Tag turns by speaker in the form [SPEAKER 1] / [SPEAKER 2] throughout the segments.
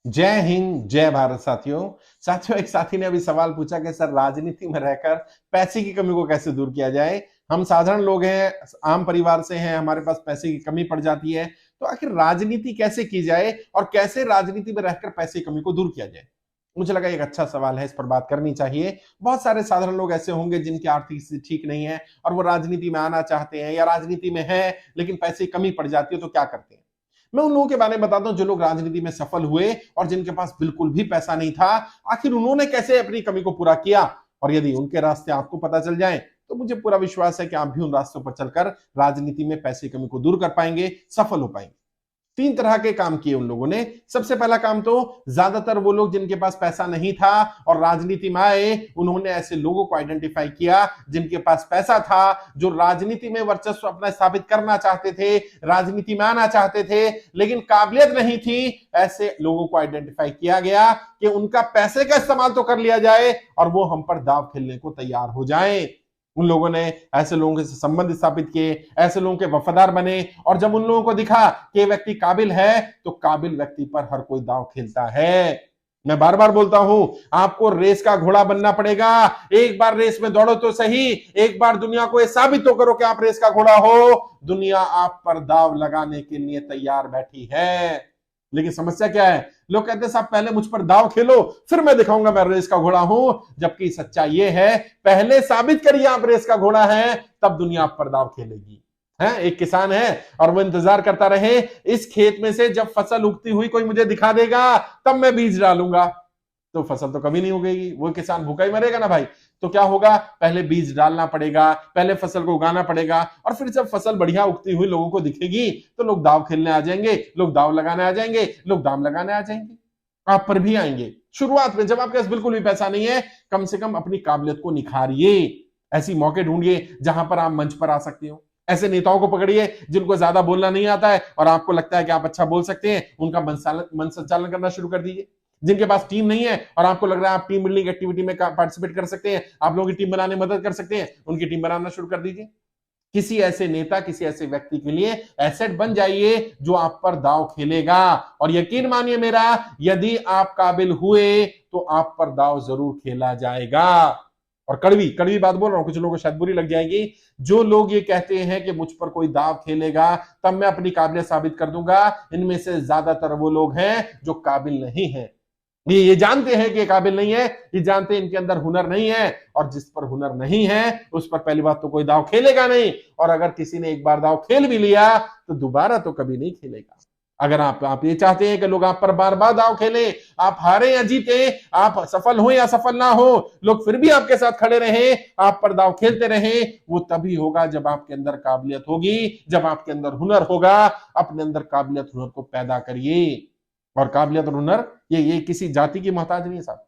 [SPEAKER 1] जय हिंद, जय भारत। साथियों साथियों एक साथी ने अभी सवाल पूछा कि सर राजनीति में रहकर पैसे की कमी को कैसे दूर किया जाए। हम साधारण लोग हैं, आम परिवार से हैं, हमारे पास पैसे की कमी पड़ जाती है, तो आखिर राजनीति कैसे की जाए और कैसे राजनीति में रहकर पैसे की कमी को दूर किया जाए। मुझे लगा एक अच्छा सवाल है, इस पर बात करनी चाहिए। बहुत सारे साधारण लोग ऐसे होंगे जिनकी आर्थिक स्थिति ठीक नहीं है और वो राजनीति में आना चाहते हैं या राजनीति में है लेकिन पैसे की कमी पड़ जाती है, तो क्या करते हैं। मैं उन लोगों के बारे में बताता हूं जो लोग राजनीति में सफल हुए और जिनके पास बिल्कुल भी पैसा नहीं था। आखिर उन्होंने कैसे अपनी कमी को पूरा किया, और यदि उनके रास्ते आपको पता चल जाए तो मुझे पूरा विश्वास है कि आप भी उन रास्तों पर चलकर राजनीति में पैसे की कमी को दूर कर पाएंगे, सफल हो पाएंगे। तीन तरह के काम किए उन लोगों ने। सबसे पहला काम तो ज्यादातर वो लोग जिनके पास पैसा नहीं था और राजनीति में आए, उन्होंने ऐसे लोगों को आइडेंटिफाई किया जिनके पास पैसा था, जो राजनीति में वर्चस्व अपना स्थापित करना चाहते थे, राजनीति में आना चाहते थे लेकिन काबिलियत नहीं थी। ऐसे लोगों को आइडेंटिफाई किया गया कि उनका पैसे का इस्तेमाल तो कर लिया जाए और वो हम पर दांव खेलने को तैयार हो जाएं। उन लोगों ने ऐसे लोगों से संबंध स्थापित किए, ऐसे लोगों के वफादार बने, और जब उन लोगों को दिखा कि व्यक्ति काबिल है तो काबिल व्यक्ति पर हर कोई दांव खेलता है। मैं बार बार बोलता हूं, आपको रेस का घोड़ा बनना पड़ेगा। एक बार रेस में दौड़ो तो सही, एक बार दुनिया को यह साबित तो करो कि आप रेस का घोड़ा हो। दुनिया आप पर दांव लगाने के लिए तैयार बैठी है। लेकिन समस्या क्या है, लोग कहते हैं साहब पहले मुझ पर दांव खेलो फिर मैं दिखाऊंगा मैं रेस का घोड़ा हूं। जबकि सच्चाई ये है, पहले साबित करिए आप रेस का घोड़ा है, तब दुनिया आप पर दांव खेलेगी। है एक किसान है और वो इंतजार करता रहे, इस खेत में से जब फसल उगती हुई कोई मुझे दिखा देगा तब मैं बीज डालूंगा, तो फसल तो कभी नहीं उगेगी, वो किसान भूखा ही मरेगा ना भाई। तो क्या होगा, पहले बीज डालना पड़ेगा, पहले फसल को उगाना पड़ेगा, और फिर जब फसल बढ़िया उगती हुई लोगों को दिखेगी तो लोग दाव खेलने आ जाएंगे, लोग दाव लगाने आ जाएंगे, लोग दाम लगाने आ जाएंगे, आप पर भी आएंगे। शुरुआत में जब आपके पास बिल्कुल भी पैसा नहीं है, कम से कम अपनी काबिलियत को निखारिए। ऐसी मौके ढूंढिए जहां पर आप मंच पर आ सकते हो। ऐसे नेताओं को पकड़िए जिनको ज्यादा बोलना नहीं आता है और आपको लगता है कि आप अच्छा बोल सकते हैं, उनका मन संचालन करना शुरू कर दीजिए। जिनके पास टीम नहीं है और आपको लग रहा है आप टीम बिल्डिंग एक्टिविटी में पार्टिसिपेट कर सकते हैं, आप लोगों की टीम बनाने में मदद कर सकते हैं, उनकी टीम बनाना शुरू कर दीजिए। किसी ऐसे नेता, किसी ऐसे व्यक्ति के लिए एसेट बन जाइए जो आप पर दांव खेलेगा। और यकीन मानिए मेरा, यदि आप काबिल हुए तो आप पर दांव जरूर खेला जाएगा। और कड़वी कड़वी बात बोल रहा हूं, कुछ लोगों को शायद बुरी लग जाएगी। जो लोग ये कहते हैं कि मुझ पर कोई दांव खेलेगा तब मैं अपनी काबिलियत साबित कर दूंगा, इनमें से ज्यादातर वो लोग हैं जो काबिल नहीं है। ये जानते हैं कि ये काबिल नहीं है, ये जानते हैं इनके अंदर हुनर नहीं है, और जिस पर हुनर नहीं है उस पर पहली बात तो कोई दांव खेलेगा नहीं, और अगर किसी ने एक बार दांव खेल भी लिया तो दोबारा तो कभी नहीं खेलेगा। अगर आप ये चाहते हैं कि लोग आप पर बार बार दांव खेलें, आप हारे या जीते, आप सफल हो या सफल ना हो, लोग फिर भी आपके साथ खड़े रहें, आप पर दांव खेलते रहें, वो तभी होगा जब आपके अंदर काबिलियत होगी, जब आपके अंदर हुनर होगा। अपने अंदर काबिलियत हुनर को पैदा करिए। और काबिलियत और हुनर ये किसी जाति की मोहताज नहीं है साहब,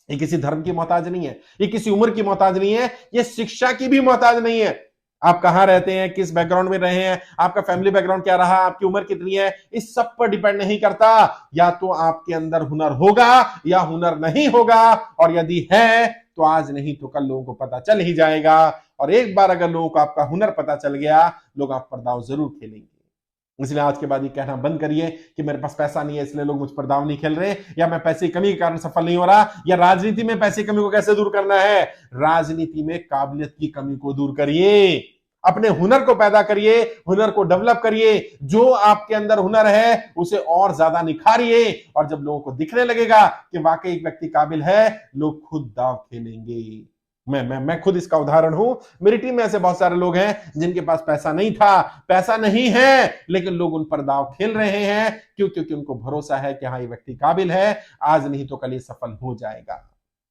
[SPEAKER 1] ये किसी धर्म की मोहताज नहीं है, ये किसी उम्र की मोहताज नहीं है, ये शिक्षा की भी मोहताज नहीं है। आप कहां रहते हैं, किस बैकग्राउंड में रहे हैं, आपका फैमिली बैकग्राउंड क्या रहा, आपकी उम्र कितनी है, इस सब पर डिपेंड नहीं करता। या तो आपके अंदर हुनर होगा या हुनर नहीं होगा, और यदि है तो आज नहीं तो कल लोगों को पता चल ही जाएगा। और एक बार अगर लोगों को आपका हुनर पता चल गया, लोग आप पर दांव जरूर खेलेंगे। इसलिए आज के बाद ये कहना बंद करिए कि मेरे पास पैसा नहीं है इसलिए लोग मुझ पर दांव नहीं खेल रहे, या मैं पैसे की कमी के कारण सफल नहीं हो रहा, या राजनीति में पैसे की कमी को कैसे दूर करना है। राजनीति में काबिलियत की कमी को दूर करिए, अपने हुनर को पैदा करिए, हुनर को डेवलप करिए। जो आपके अंदर हुनर है उसे और ज्यादा निखारिए, और जब लोगों को दिखने लगेगा कि वाकई एक व्यक्ति काबिल है, लोग खुद दांव खेलेंगे। मैं खुद इसका उदाहरण हूं। मेरी टीम में ऐसे बहुत सारे लोग हैं जिनके पास पैसा नहीं था, पैसा नहीं है, लेकिन लोग उन पर दांव खेल रहे हैं। क्यों? क्योंकि उनको भरोसा है कि हाँ ये व्यक्ति काबिल है, आज नहीं तो कल ये सफल हो जाएगा।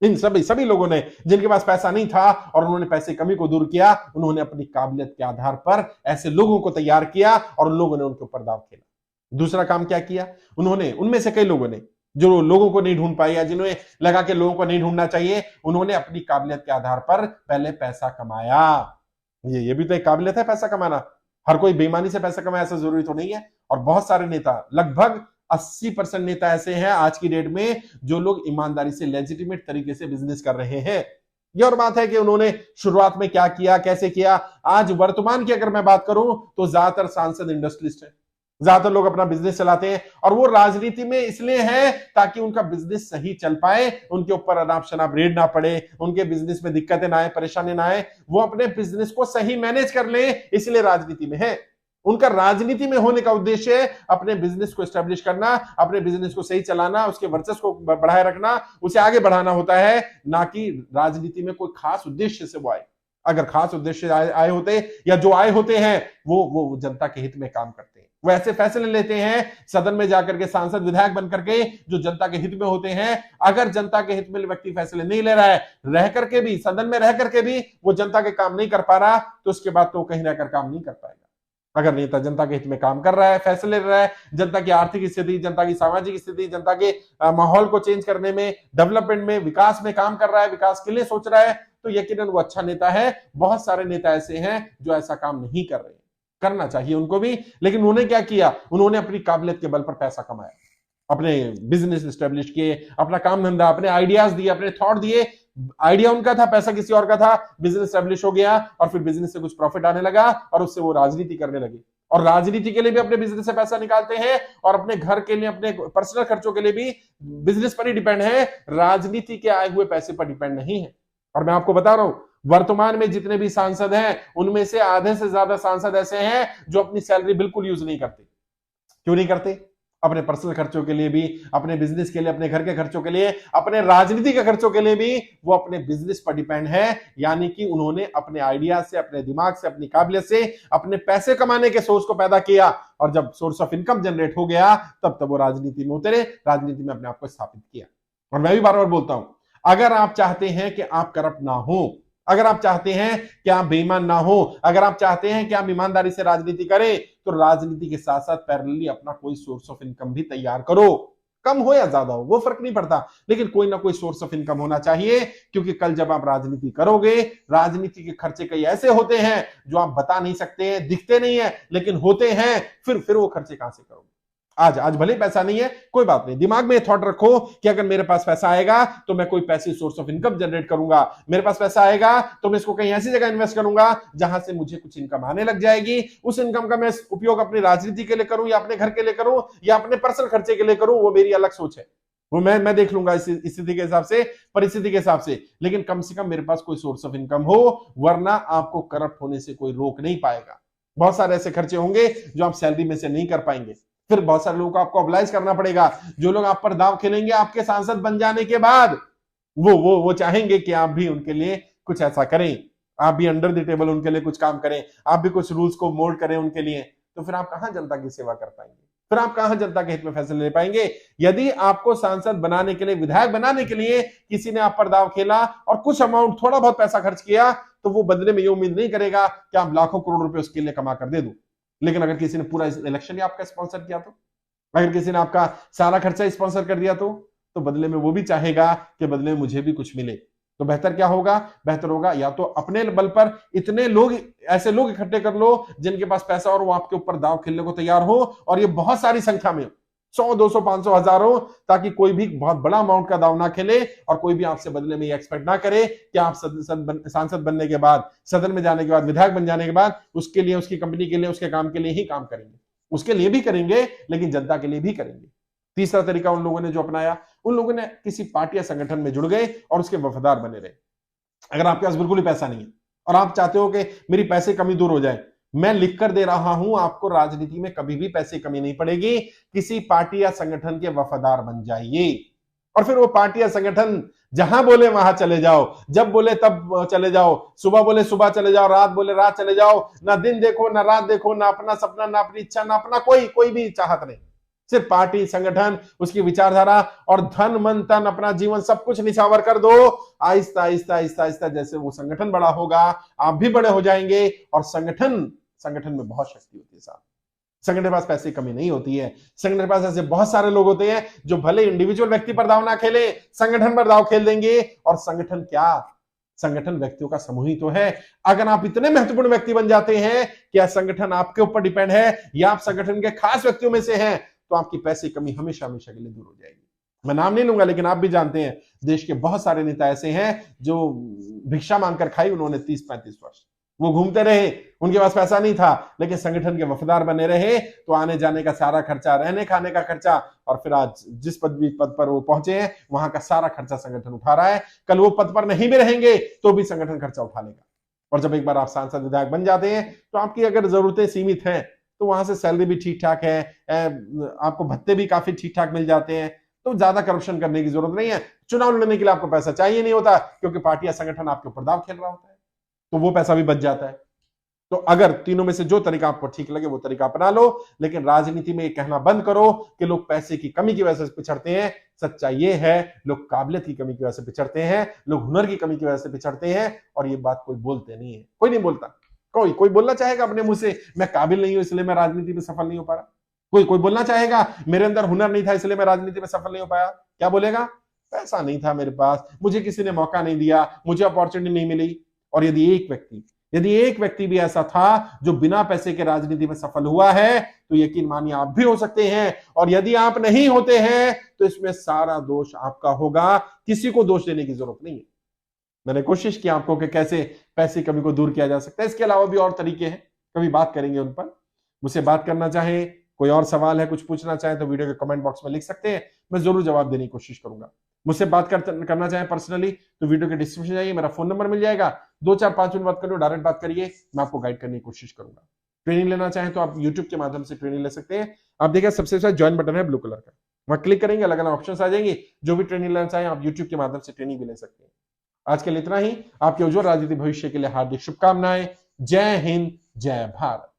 [SPEAKER 1] इन सभी लोगों ने जिनके पास पैसा नहीं था और उन्होंने पैसे की कमी को दूर किया, उन्होंने अपनी काबिलियत के आधार पर ऐसे लोगों को तैयार किया और उन लोगों ने उनके ऊपर दांव खेला। दूसरा काम क्या किया उन्होंने, उनमें से कई लोगों ने जो लोगों को नहीं ढूंढ पाए या जिन्हें लगा कि लोगों को नहीं ढूंढना चाहिए, उन्होंने अपनी काबिलियत के आधार पर पहले पैसा कमाया। ये भी तो एक काबिलियत है पैसा कमाना। हर कोई बेईमानी से पैसा कमाए ऐसा जरूरी तो नहीं है। और बहुत सारे नेता, लगभग 80% नेता ऐसे हैं आज की डेट में जो लोग ईमानदारी से, लेजिटिमेट तरीके से बिजनेस कर रहे हैं। ये और बात है कि उन्होंने शुरुआत में क्या किया, कैसे किया। आज वर्तमान की अगर मैं बात करूं तो ज्यादातर सांसद इंडस्ट्रियलिस्ट है, ज्यादातर लोग अपना बिजनेस चलाते हैं और वो राजनीति में इसलिए है ताकि उनका बिजनेस सही चल पाए, उनके ऊपर अनाप शनाप रेड ना पड़े, उनके बिजनेस में दिक्कतें ना आए, परेशानी ना आए, वो अपने बिजनेस को सही मैनेज कर ले, इसलिए राजनीति में है। उनका राजनीति में होने का उद्देश्य है अपने बिजनेस को एस्टेब्लिश करना, अपने बिजनेस को सही चलाना, उसके वर्चस्व को बढ़ाए रखना, उसे आगे बढ़ाना होता है, ना कि राजनीति में कोई खास उद्देश्य से वो आए। अगर खास उद्देश्य आए होते या जो आए होते हैं वो जनता के हित में काम करते हैं, वो ऐसे फैसले लेते हैं सदन में जाकर के, सांसद विधायक बनकर के, जो जनता के हित में होते हैं। अगर जनता के हित में व्यक्ति फैसले नहीं ले रहा है, रह करके भी, सदन में रह करके भी वो जनता के काम नहीं कर पा रहा, तो उसके बाद तो कहीं ना कर काम नहीं कर पाएगा। अगर नेता जनता के हित में काम कर रहा है, फैसले ले रहा है, जनता की आर्थिक स्थिति, जनता की सामाजिक स्थिति, जनता के माहौल को चेंज करने में, डेवलपमेंट में, विकास में काम कर रहा है, विकास के लिए सोच रहा है, तो यकीनन वो अच्छा नेता है। बहुत सारे नेता ऐसे हैं जो ऐसा काम नहीं कर रहे हैं, करना चाहिए उनको भी, लेकिन उन्होंने क्या किया, उन्होंने अपनी काबिलियत के बल पर पैसा कमाया, अपने बिजनेस एस्टेब्लिश किए, अपना काम धंधा, अपने आइडियाज दिए, अपने थॉट दिए। आइडिया उनका था, पैसा किसी और का था, बिजनेस एस्टेब्लिश हो गया और फिर बिजनेस से कुछ प्रॉफिट आने लगा और उससे वो राजनीति करने लगे। और राजनीति के लिए भी अपने बिजनेस से पैसा निकालते हैं और अपने घर के लिए, अपने पर्सनल खर्चों के लिए भी बिजनेस पर ही डिपेंड है, राजनीति के आए हुए पैसे पर डिपेंड नहीं है। और मैं आपको बता रहा हूं, वर्तमान में जितने भी सांसद हैं उनमें से आधे से ज्यादा सांसद ऐसे हैं जो अपनी सैलरी बिल्कुल यूज नहीं करते। क्यों नहीं करते? अपने पर्सनल खर्चों के लिए भी, अपने बिजनेस के लिए, अपने घर के खर्चों के लिए, अपने राजनीति के खर्चों के लिए भी वो अपने बिजनेस पर डिपेंड है। यानी कि उन्होंने अपने आइडिया से, अपने दिमाग से, अपनी काबिलियत से अपने पैसे कमाने के सोर्स को पैदा किया और जब सोर्स ऑफ इनकम जनरेट हो गया तब वो राजनीति में उतरे, राजनीति में अपने आप को स्थापित किया। और मैं भी बार बार बोलता हूं, अगर आप चाहते हैं कि आप करप्ट ना हो, अगर आप चाहते हैं कि आप बेईमान ना हो, अगर आप चाहते हैं कि आप ईमानदारी से राजनीति करें, तो राजनीति के साथ साथ पैरेलली अपना कोई सोर्स ऑफ इनकम भी तैयार करो। कम हो या ज्यादा हो वो फर्क नहीं पड़ता, लेकिन कोई ना कोई सोर्स ऑफ इनकम होना चाहिए, क्योंकि कल जब आप राजनीति करोगे, राजनीति के खर्चे कई ऐसे होते हैं जो आप बता नहीं सकते हैं, दिखते नहीं है लेकिन होते हैं। फिर वो खर्चे कहां से करोगे? आज भले पैसा नहीं है, कोई बात नहीं, दिमाग में थॉट रखो कि अगर मेरे पास पैसा आएगा तो मैं कोई passive source of income generate करूंगा, मेरे पास पैसा आएगा तो मैं इसको कहीं ऐसी जगह इन्वेस्ट करूंगा जहां से मुझे कुछ इनकम आने लग जाएगी। उस इनकम का मैं उपयोग अपनी राजनीति के लिए करूं या अपने घर के लिए करूं या अपने पर्सनल खर्चे के लिए करूं, वो मेरी अलग सोच है, वो मैं देख लूंगा इस स्थिति के हिसाब से, परिस्थिति के हिसाब से। लेकिन कम से कम मेरे पास कोई सोर्स ऑफ इनकम हो, वरना आपको करप्ट होने से कोई रोक नहीं पाएगा। बहुत सारे ऐसे खर्चे होंगे जो आप सैलरी में से नहीं कर पाएंगे, फिर बहुत सारे लोगों को आपको ऑब्लाइज करना पड़ेगा। जो लोग आप पर दांव खेलेंगे आपके सांसद बन जाने के बाद, वो चाहेंगे कि आप भी उनके लिए कुछ ऐसा करें, आप भी अंडर द टेबल उनके लिए कुछ काम करें, आप भी कुछ रूल्स को मोल्ड करें उनके लिए। तो फिर आप कहां जनता की सेवा कर पाएंगे, फिर आप कहां जनता के हित में फैसले ले पाएंगे? यदि आपको सांसद बनाने के लिए, विधायक बनाने के लिए किसी ने आप पर दांव खेला और कुछ अमाउंट, थोड़ा बहुत पैसा खर्च किया, तो वो बदले में ये उम्मीद नहीं करेगा कि आप लाखों करोड़ रुपए उसके लिए कमा कर दे दो। लेकिन अगर किसी ने पूरा इलेक्शन ही आपका स्पॉन्सर किया, तो अगर किसी ने आपका सारा खर्चा स्पॉन्सर कर दिया, तो बदले में वो भी चाहेगा कि बदले में मुझे भी कुछ मिले। तो बेहतर क्या होगा? बेहतर होगा या तो अपने बल पर इतने लोग, ऐसे लोग इकट्ठे कर लो जिनके पास पैसा और वो आपके ऊपर दांव खेलने को तैयार हो, और ये बहुत सारी संख्या में, 100, 200, 500, 1000 हो, ताकि कोई भी बहुत बड़ा अमाउंट का दांव ना खेले और कोई भी आपसे बदले में ये एक्सपेक्ट ना करे कि आप सांसद बनने के बाद, सदन में जाने के बाद, विधायक बन जाने के बाद उसके लिए, उसकी कंपनी के लिए, उसके काम के लिए ही काम करेंगे। उसके लिए भी करेंगे लेकिन जनता के लिए भी करेंगे। तीसरा तरीका उन लोगों ने जो अपनाया, उन लोगों ने किसी पार्टी या संगठन में जुड़ गए और उसके वफादार बने रहे। अगर आपके पास बिल्कुल ही पैसा नहीं है और आप चाहते हो कि मेरी पैसे कमी दूर हो जाए, मैं लिख कर दे रहा हूं, आपको राजनीति में कभी भी पैसे कमी नहीं पड़ेगी। किसी पार्टी या संगठन के वफादार बन जाइए और फिर वो पार्टी या संगठन जहां बोले वहां चले जाओ, जब बोले तब चले जाओ, सुबह बोले सुबह चले जाओ, रात बोले रात चले जाओ, ना दिन देखो ना रात देखो, ना अपना सपना, ना अपनी इच्छा, ना अपना कोई भी चाहत नहीं, सिर्फ पार्टी, संगठन, उसकी विचारधारा और धन, मन, तन, अपना जीवन सब कुछ निछावर कर दो। आहिस्ता आहिस्ता आहिस्ता आहिस्ता जैसे वो संगठन बड़ा होगा, आप भी बड़े हो जाएंगे। और संगठन में बहुत शक्ति होती है साहब। संगठन के पास पैसे की कमी नहीं होती है। संगठन के पास ऐसे बहुत सारे लोग होते हैं जो भले इंडिविजुअल व्यक्ति पर दांव ना खेले, संगठन पर दांव खेल देंगे। और संगठन क्या, संगठन व्यक्तियों का समूह ही तो है। अगर आप इतने महत्वपूर्ण व्यक्ति बन जाते हैं कि संगठन आपके ऊपर डिपेंड है या आप संगठन के खास व्यक्तियों में से हैं, तो आपकी पैसे की कमी हमेशा हमेशा के लिए दूर हो जाएगी। मैं नाम नहीं लूंगा लेकिन आप भी जानते हैं देश के बहुत सारे नेता ऐसे हैं जो भिक्षा मांगकर खाई उन्होंने 30-35 वर्ष। वो घूमते रहे, उनके पास पैसा नहीं था, लेकिन संगठन के वफादार बने रहे, तो आने जाने का सारा खर्चा, रहने खाने का खर्चा, और फिर आज जिस पद पर वो पहुंचे हैं वहां का सारा खर्चा संगठन उठा रहा है। कल वो पद पर नहीं भी रहेंगे तो भी संगठन खर्चा उठा लेगा। और जब एक बार आप सांसद विधायक बन जाते हैं तो आपकी अगर जरूरतें सीमित हैं तो वहां से सैलरी भी ठीक ठाक है, आपको भत्ते भी काफी ठीक ठाक मिल जाते हैं, तो ज्यादा करप्शन करने की जरूरत नहीं है। चुनाव लड़ने के लिए आपको पैसा चाहिए नहीं होता, क्योंकि पार्टी या संगठन आपके ऊपर दाव खेल रहा होता है, तो वो पैसा भी बच जाता है। तो अगर तीनों में से जो तरीका आपको ठीक लगे वो तरीका अपना लो, लेकिन राजनीति में ये कहना बंद करो कि लोग पैसे की कमी की वजह से पिछड़ते हैं। सच्चाई ये है, लोग काबिलियत की कमी की वजह से पिछड़ते हैं, लोग हुनर की कमी की वजह से पिछड़ते हैं, और ये बात कोई बोलते नहीं है, कोई नहीं बोलता। कोई बोलना चाहेगा अपने मुंह से मैं काबिल नहीं हूं इसलिए मैं राजनीति में सफल नहीं हो पा रहा? कोई बोलना चाहेगा मेरे अंदर हुनर नहीं था इसलिए मैं राजनीति में सफल नहीं हो पाया? क्या बोलेगा? पैसा नहीं था मेरे पास, मुझे किसी ने मौका नहीं दिया, मुझे अपॉर्चुनिटी नहीं मिली। और यदि एक व्यक्ति भी ऐसा था जो बिना पैसे के राजनीति में सफल हुआ है, तो यकीन मानिए आप भी हो सकते हैं। और यदि आप नहीं होते हैं तो इसमें सारा दोष आपका होगा, किसी को दोष देने की जरूरत नहीं है। मैंने कोशिश की आपको कि कैसे पैसे की कमी को दूर किया जा सकता है। इसके अलावा भी और तरीके हैं, कभी बात करेंगे उन पर। मुझसे बात करना चाहे, कोई और सवाल है, कुछ पूछना चाहे तो वीडियो के कमेंट बॉक्स में लिख सकते हैं, मैं जरूर जवाब देने की कोशिश करूंगा। मुझसे बात करना चाहे पर्सनली तो वीडियो के डिस्क्रिप्शन जाइए, मेरा फोन नंबर मिल जाएगा, 2-4-5 मिनट बात करो, डायरेक्ट बात करिए, मैं आपको गाइड करने की कोशिश करूंगा। ट्रेनिंग लेना चाहें तो आप यूट्यूब के माध्यम से ट्रेनिंग ले सकते हैं। आप देखिए सबसे साथ ज्वाइन बटन है ब्लू कलर का, वहां क्लिक करेंगे, अलग अलग ऑप्शन आ जाएंगे। जो भी ट्रेनिंग लेना चाहें आप यूट्यूब के माध्यम से ट्रेनिंग भी ले सकते हैं। आज के लिए इतना ही। आपके उज्जवल राजनीतिक भविष्य के लिए हार्दिक शुभकामनाएं। जय हिंद, जय भारत।